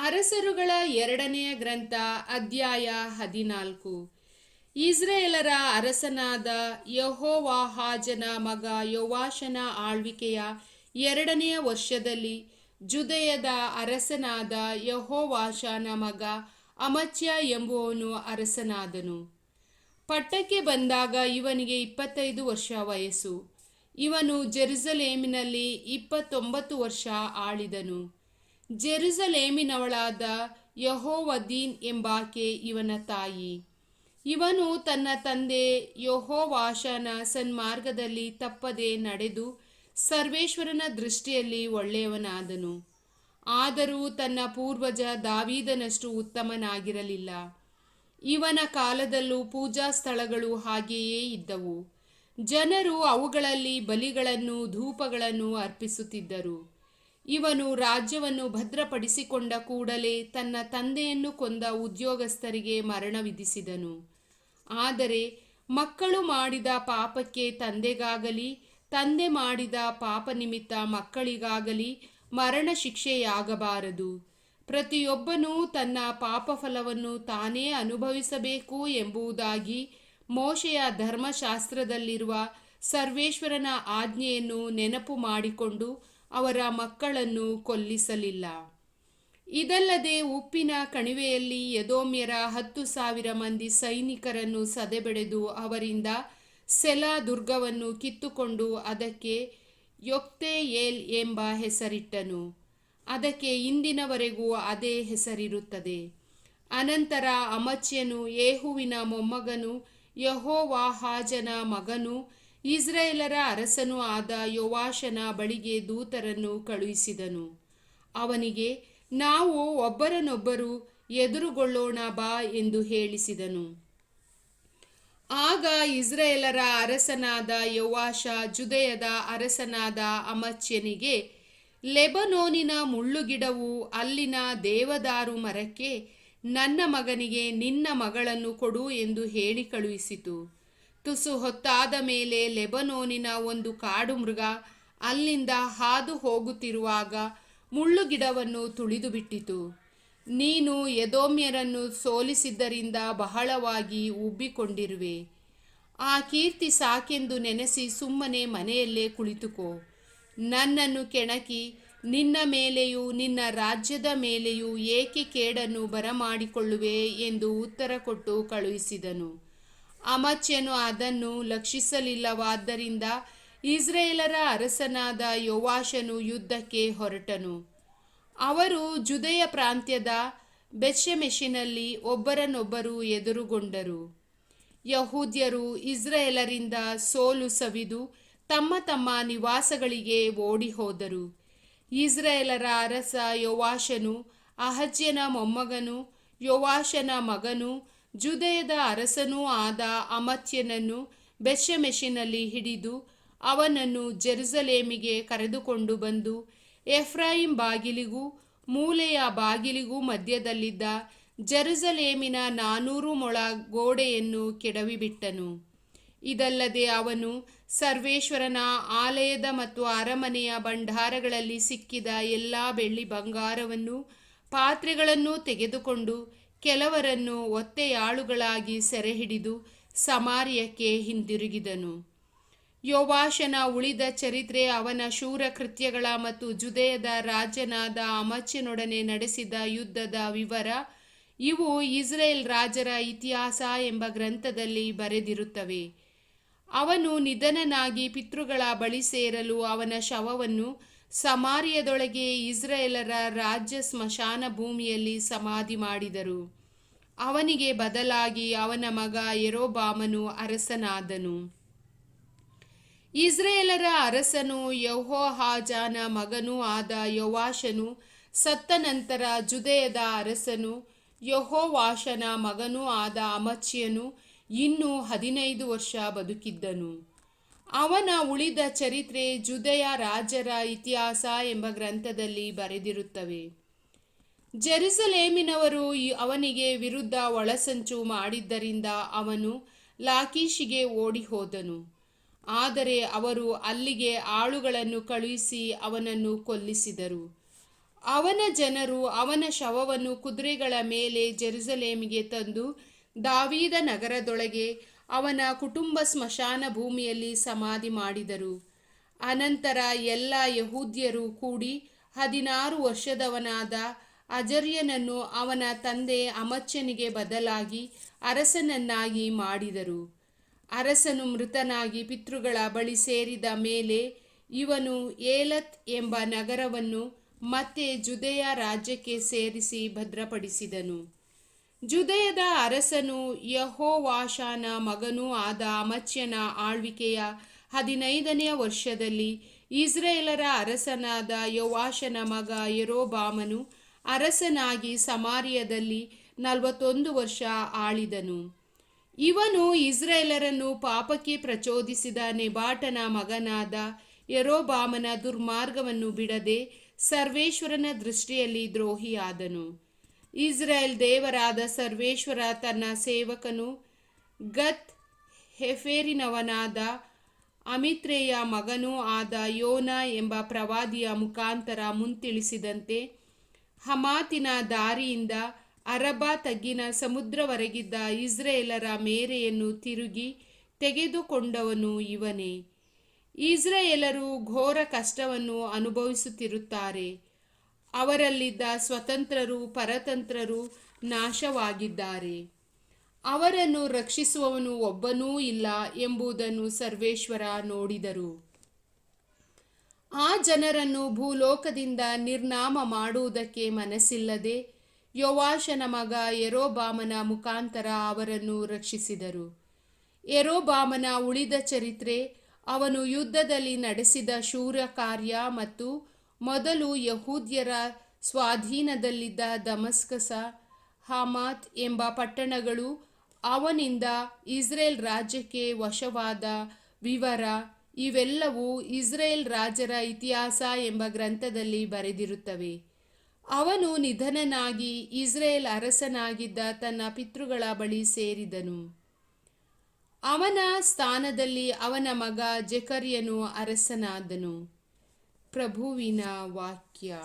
ಅರಸರುಗಳ 2ನೆಯ ಗ್ರಂಥ ಅಧ್ಯಾಯ 14. ಇಸ್ರಾಯೇಲರ ಅರಸನಾದ ಯೆಹೋವಾಹಾಜನ ಮಗ ಯೋವಾಷನ ಆಳ್ವಿಕೆಯ 2ನೆಯ ವರ್ಷದಲ್ಲಿ ಜುದೆಯದ ಅರಸನಾದ ಯೆಹೋವಾಷನ ಮಗ ಅಮಚ್ಯ ಎಂಬುವನು ಅರಸನಾದನು. ಪಟ್ಟಕ್ಕೆ ಬಂದಾಗ ಇವನಿಗೆ 25 ವರ್ಷ ವಯಸ್ಸು. ಇವನು ಜೆರುಸಲೇಮಿನಲ್ಲಿ 29 ವರ್ಷ ಆಳಿದನು. ಜೆರುಸಲೇಮಿನವಳಾದ ಯೆಹೋವದೀನ್ ಎಂಬಾಕೆ ಇವನ ತಾಯಿ. ಇವನು ತನ್ನ ತಂದೆ ಯೆಹೋವಾಷನ ಸನ್ಮಾರ್ಗದಲ್ಲಿ ತಪ್ಪದೆ ನಡೆದು ಸರ್ವೇಶ್ವರನ ದೃಷ್ಟಿಯಲ್ಲಿ ಒಳ್ಳೆಯವನಾದನು. ಆದರೂ ತನ್ನ ಪೂರ್ವಜ ದಾವೀದನಷ್ಟು ಉತ್ತಮನಾಗಿರಲಿಲ್ಲ. ಇವನ ಕಾಲದಲ್ಲೂ ಪೂಜಾ ಸ್ಥಳಗಳು ಹಾಗೆಯೇ ಇದ್ದವು. ಜನರು ಅವುಗಳಲ್ಲಿ ಬಲಿಗಳನ್ನು ಧೂಪಗಳನ್ನು ಅರ್ಪಿಸುತ್ತಿದ್ದರು. ಇವನು ರಾಜ್ಯವನ್ನು ಭದ್ರಪಡಿಸಿಕೊಂಡ ಕೂಡಲೇ ತನ್ನ ತಂದೆಯನ್ನು ಕೊಂದ ಉದ್ಯೋಗಸ್ಥರಿಗೆ ಮರಣ ವಿಧಿಸಿದನು. ಆದರೆ ಮಕ್ಕಳು ಮಾಡಿದ ಪಾಪಕ್ಕೆ ತಂದೆಗಾಗಲಿ ತಂದೆ ಮಾಡಿದ ಪಾಪ ನಿಮಿತ್ತ ಮಕ್ಕಳಿಗಾಗಲಿ ಮರಣ ಶಿಕ್ಷೆಯಾಗಬಾರದು. ಪ್ರತಿಯೊಬ್ಬನೂ ತನ್ನ ಪಾಪಫಲವನ್ನು ತಾನೇ ಅನುಭವಿಸಬೇಕು ಎಂಬುದಾಗಿ ಮೋಶೆಯ ಧರ್ಮಶಾಸ್ತ್ರದಲ್ಲಿರುವ ಸರ್ವೇಶ್ವರನ ಆಜ್ಞೆಯನ್ನು ನೆನಪು ಮಾಡಿಕೊಂಡು ಅವರ ಮಕ್ಕಳನ್ನು ಕೊಲ್ಲಿಸಲಿಲ್ಲ. ಇದಲ್ಲದೆ ಉಪ್ಪಿನ ಕಣಿವೆಯಲ್ಲಿ ಎದೋಮ್ಯರ 10,000 ಮಂದಿ ಸೈನಿಕರನ್ನು ಸದೆಬಡೆದು ಅವರಿಂದ ಸೆಲಾ ದುರ್ಗವನ್ನು ಕಿತ್ತುಕೊಂಡು ಅದಕ್ಕೆ ಯೊಕ್ತೆಯೇಲ್ ಎಂಬ ಹೆಸರಿಟ್ಟನು. ಅದಕ್ಕೆ ಇಂದಿನವರೆಗೂ ಅದೇ ಹೆಸರಿರುತ್ತದೆ. ಅನಂತರ ಅಮಚ್ಯನು ಯೇಹುವಿನ ಮೊಮ್ಮಗನು ಯೆಹೋವಾಹಾಜನ ಮಗನೂ ಇಸ್ರಾಯೇಲರ ಅರಸನೂ ಆದ ಯೋವಾಷನ ಬಳಿಗೆ ದೂತರನ್ನು ಕಳುಹಿಸಿದನು. ಅವನಿಗೆ, ನಾವು ಒಬ್ಬರನ್ನೊಬ್ಬರು ಎದುರುಗೊಳ್ಳೋಣ ಬಾ ಎಂದು ಹೇಳಿಸಿದನು. ಆಗ ಇಸ್ರಾಯೇಲರ ಅರಸನಾದ ಯೋವಾಷ ಜುದೆಯದ ಅರಸನಾದ ಅಮಚ್ಯನಿಗೆ, ಲೆಬನೋನಿನ ಮುಳ್ಳುಗಿಡವು ಅಲ್ಲಿನ ದೇವದಾರು ಮರಕ್ಕೆ ನನ್ನ ಮಗನಿಗೆ ನಿನ್ನ ಮಗಳನ್ನು ಕೊಡು ಎಂದು ಹೇಳಿ ಕಳುಹಿಸಿತು. ತುಸು ಹೊತ್ತಾದ ಮೇಲೆ ಲೆಬನೋನಿನ ಒಂದು ಕಾಡು ಮೃಗ ಅಲ್ಲಿಂದ ಹಾದು ಹೋಗುತ್ತಿರುವಾಗ ಮುಳ್ಳುಗಿಡವನ್ನು ತುಳಿದು ಬಿಟ್ಟಿತು. ನೀನು ಎದೋಮ್ಯರನ್ನು ಸೋಲಿಸಿದ್ದರಿಂದ ಬಹಳವಾಗಿ ಉಬ್ಬಿಕೊಂಡಿರುವೆ. ಆ ಕೀರ್ತಿ ಸಾಕೆಂದು ನೆನೆಸಿ ಸುಮ್ಮನೆ ಮನೆಯಲ್ಲೇ ಕುಳಿತುಕೋ. ನನ್ನನ್ನು ಕೆಣಕಿ ನಿನ್ನ ಮೇಲೆಯೂ ನಿನ್ನ ರಾಜ್ಯದ ಮೇಲೆಯೂ ಏಕೆ ಕೇಡನ್ನು ಬರಮಾಡಿಕೊಳ್ಳುವೆ ಎಂದು ಉತ್ತರ ಕೊಟ್ಟು ಕಳುಹಿಸಿದನು. ಅಮಚ್ಯನು ಅದನ್ನು ಲಕ್ಷಿಸಲಿಲ್ಲವಾದ್ದರಿಂದ ಇಸ್ರಾಯೇಲರ ಅರಸನಾದ ಯೋವಾಷನು ಯುದ್ಧಕ್ಕೆ ಹೊರಟನು. ಅವರು ಜುದೆಯ ಪ್ರಾಂತ್ಯದ ಬೆತ್ಷೆಮೆಷಿನಲ್ಲಿ ಒಬ್ಬರನ್ನೊಬ್ಬರು ಎದುರುಗೊಂಡರು. ಯಹೂದ್ಯರು ಇಸ್ರಾಯೇಲರಿಂದ ಸೋಲು ಸವಿದು ತಮ್ಮ ತಮ್ಮ ನಿವಾಸಗಳಿಗೆ ಓಡಿಹೋದರು. ಇಸ್ರಾಯೇಲರ ಅರಸ ಯೋವಾಷನು ಅಹಜ್ಯನ ಮೊಮ್ಮಗನು, ಯೋವಾಷನ ಮಗನು, ಜುದೆಯದ ಅರಸನೂ ಆದ ಅಮಚ್ಯನನ್ನು ಬೆತ್ಷೆಮೆಷಿನಲ್ಲಿ ಹಿಡಿದು ಅವನನ್ನು ಜೆರುಸಲೇಮಿಗೆ ಕರೆದುಕೊಂಡು ಬಂದು ಎಫ್ರಾಯಿಮ್ ಬಾಗಿಲಿಗೂ ಮೂಲೆಯ ಬಾಗಿಲಿಗೂ ಮಧ್ಯದಲ್ಲಿದ್ದ ಜೆರುಸಲೇಮಿನ 400 ಮೊಳ ಗೋಡೆಯನ್ನು ಕೆಡವಿಬಿಟ್ಟನು. ಇದಲ್ಲದೆ ಅವನು ಸರ್ವೇಶ್ವರನ ಆಲಯದ ಮತ್ತು ಅರಮನೆಯ ಭಂಡಾರಗಳಲ್ಲಿ ಸಿಕ್ಕಿದ ಎಲ್ಲ ಬೆಳ್ಳಿ ಬಂಗಾರವನ್ನು ಪಾತ್ರೆಗಳನ್ನೂ ತೆಗೆದುಕೊಂಡು ಕೆಲವರನ್ನು ಒತ್ತೆಯಾಳುಗಳಾಗಿ ಸೆರೆಹಿಡಿದು ಸಮಾರ್ಯಕ್ಕೆ ಹಿಂದಿರುಗಿದನು. ಯೋವಾಷನ ಉಳಿದ ಚರಿತ್ರೆ, ಅವನ ಶೂರ ಕೃತ್ಯಗಳ ಮತ್ತು ಜುದೆಯದ ರಾಜನಾದ ಅಮಚ್ಯನೊಡನೆ ನಡೆಸಿದ ಯುದ್ಧದ ವಿವರ ಇವು ಇಸ್ರಾಯೇಲ್ ರಾಜರ ಇತಿಹಾಸ ಎಂಬ ಗ್ರಂಥದಲ್ಲಿ ಬರೆದಿರುತ್ತವೆ. ಅವನು ನಿಧನನಾಗಿ ಪಿತೃಗಳ ಬಳಿ ಸೇರಲು ಅವನ ಶವವನ್ನು ಸಮಾರ್ಯದೊಳಗೆ ಇಸ್ರಾಯೇಲರ ರಾಜ್ಯ ಸ್ಮಶಾನ ಭೂಮಿಯಲ್ಲಿ ಸಮಾಧಿ ಮಾಡಿದರು. ಅವನಿಗೆ ಬದಲಾಗಿ ಅವನ ಮಗ ಯೆರೋಬಾಮನು ಅರಸನಾದನು. ಇಸ್ರಾಯೇಲರ ಅರಸನು ಯೆಹೋವಾಹಾಜನ ಮಗನೂ ಆದ ಯೋವಾಷನು ಸತ್ತ ನಂತರ ಜುದೆಯದ ಅರಸನು ಯೆಹೋವಾಷನ ಮಗನೂ ಆದ ಅಮಚ್ಯನು ಇನ್ನೂ 15 ವರ್ಷ ಬದುಕಿದ್ದನು. ಅವನ ಉಳಿದ ಚರಿತ್ರೆ ಜುದೆಯ ರಾಜರ ಇತಿಹಾಸ ಎಂಬ ಗ್ರಂಥದಲ್ಲಿ ಬರೆದಿರುತ್ತವೆ. ಜೆರುಸಲೇಮಿನವರು ಅವನಿಗೆ ವಿರುದ್ಧ ಒಳಸಂಚು ಮಾಡಿದ್ದರಿಂದ ಅವನು ಲಾಕೀಷಿಗೆ ಓಡಿ ಹೋದನು. ಆದರೆ ಅವರು ಅಲ್ಲಿಗೆ ಆಳುಗಳನ್ನು ಕಳುಹಿಸಿ ಅವನನ್ನು ಕೊಲ್ಲಿಸಿದರು. ಅವನ ಜನರು ಅವನ ಶವವನ್ನು ಕುದುರೆಗಳ ಮೇಲೆ ಜೆರುಸಲೇಮಿಗೆ ತಂದು ದಾವೀದ ನಗರದೊಳಗೆ ಅವನ ಕುಟುಂಬ ಸ್ಮಶಾನ ಭೂಮಿಯಲ್ಲಿ ಸಮಾಧಿ ಮಾಡಿದರು. ಅನಂತರ ಎಲ್ಲ ಯಹೂದ್ಯರು ಕೂಡಿ 16 ವರ್ಷದವನಾದ ಅಜರ್ಯನನ್ನು ಅವನ ತಂದೆ ಅಮಚ್ಯನಿಗೆ ಬದಲಾಗಿ ಅರಸನನ್ನಾಗಿ ಮಾಡಿದರು. ಅರಸನು ಮೃತನಾಗಿ ಪಿತೃಗಳ ಬಳಿ ಸೇರಿದ ಮೇಲೆ ಇವನು ಏಲತ್ ಎಂಬ ನಗರವನ್ನು ಮತ್ತೆ ಜುದೆಯ ರಾಜ್ಯಕ್ಕೆ ಸೇರಿಸಿ ಭದ್ರಪಡಿಸಿದನು. ಜುದೆಯದ ಅರಸನು ಯೆಹೋವಾಷನ ಮಗನೂ ಆದ ಅಮಚ್ಯನ ಆಳ್ವಿಕೆಯ 15ನೆಯ ವರ್ಷದಲ್ಲಿ ಇಸ್ರಾಯೇಲರ ಅರಸನಾದ ಯೋವಾಷನ ಮಗ ಯೆರೊಬಾಮನು ಅರಸನಾಗಿ ಸಮಾರ್ಯದಲ್ಲಿ 41 ವರ್ಷ ಆಳಿದನು. ಇವನು ಇಸ್ರಾಯೇಲರನ್ನು ಪಾಪಕ್ಕೆ ಪ್ರಚೋದಿಸಿದ ನೆಬಾಟನ ಮಗನಾದ ಯೆರೊಬಾಮನ ದುರ್ಮಾರ್ಗವನ್ನು ಬಿಡದೆ ಸರ್ವೇಶ್ವರನ ದೃಷ್ಟಿಯಲ್ಲಿ ದ್ರೋಹಿಯಾದನು. ಇಸ್ರಾಯೇಲ್ ದೇವರಾದ ಸರ್ವೇಶ್ವರ ತನ್ನ ಸೇವಕನು ಗತ್ ಹೆಫೆರಿನವನಾದ ಅಮಿತ್ರೆಯ ಮಗನೂ ಆದ ಯೋನ ಎಂಬ ಪ್ರವಾದಿಯ ಮುಖಾಂತರ ಮುಂತಿಳಿಸಿದಂತೆ ಹಮಾತಿನ ದಾರಿಯಿಂದ ಅರಬಾ ತಗ್ಗಿನ ಸಮುದ್ರವರೆಗಿದ್ದ ಇಸ್ರಾಯೇಲರ ಮೇರೆಯನ್ನು ತಿರುಗಿ ತೆಗೆದುಕೊಂಡವನು ಇವನೇ. ಇಸ್ರಾಯೇಲರು ಘೋರ ಕಷ್ಟವನ್ನು ಅನುಭವಿಸುತ್ತಿರುತ್ತಾರೆ. ಅವರಲ್ಲಿದ್ದ ಸ್ವತಂತ್ರರು ಪರತಂತ್ರರು ನಾಶವಾಗಿದ್ದಾರೆ. ಅವರನ್ನು ರಕ್ಷಿಸುವವನು ಒಬ್ಬನೂ ಇಲ್ಲ ಎಂಬುದನ್ನು ಸರ್ವೇಶ್ವರ ನೋಡಿದರು. ಆ ಜನರನ್ನು ಭೂಲೋಕದಿಂದ ನಿರ್ನಾಮ ಮಾಡುವುದಕ್ಕೆ ಮನಸ್ಸಿಲ್ಲದೆ ಯೋವಾಷನ ಮಗ ಯೆರೊಬಾಮನ ಮುಖಾಂತರ ಅವರನ್ನು ರಕ್ಷಿಸಿದರು. ಯೆರೊಬಾಮನ ಉಳಿದ ಚರಿತ್ರೆ, ಅವನು ಯುದ್ಧದಲ್ಲಿ ನಡೆಸಿದ ಶೂರ ಕಾರ್ಯ ಮತ್ತು ಮೊದಲು ಯಹೂದ್ಯರ ಸ್ವಾಧೀನದಲ್ಲಿದ್ದ ದಮಸ್ಕಸ, ಹಮಾತ್ ಎಂಬ ಪಟ್ಟಣಗಳು ಅವನಿಂದ ಇಸ್ರೇಲ್ ರಾಜ್ಯಕ್ಕೆ ವಶವಾದ ವಿವರ ಇವೆಲ್ಲವೂ ಇಸ್ರೇಲ್ ರಾಜರ ಇತಿಹಾಸ ಎಂಬ ಗ್ರಂಥದಲ್ಲಿ ಬರೆದಿರುತ್ತವೆ. ಅವನು ನಿಧನನಾಗಿ ಇಸ್ರೇಲ್ ಅರಸನಾಗಿದ್ದ ತನ್ನ ಪಿತೃಗಳ ಬಳಿ ಸೇರಿದನು. ಅವನ ಸ್ಥಾನದಲ್ಲಿ ಅವನ ಮಗ ಜೆಕರ್ಯನು ಅರಸನಾದನು. ಪ್ರಭುವಿನ ವಾಕ್ಯ.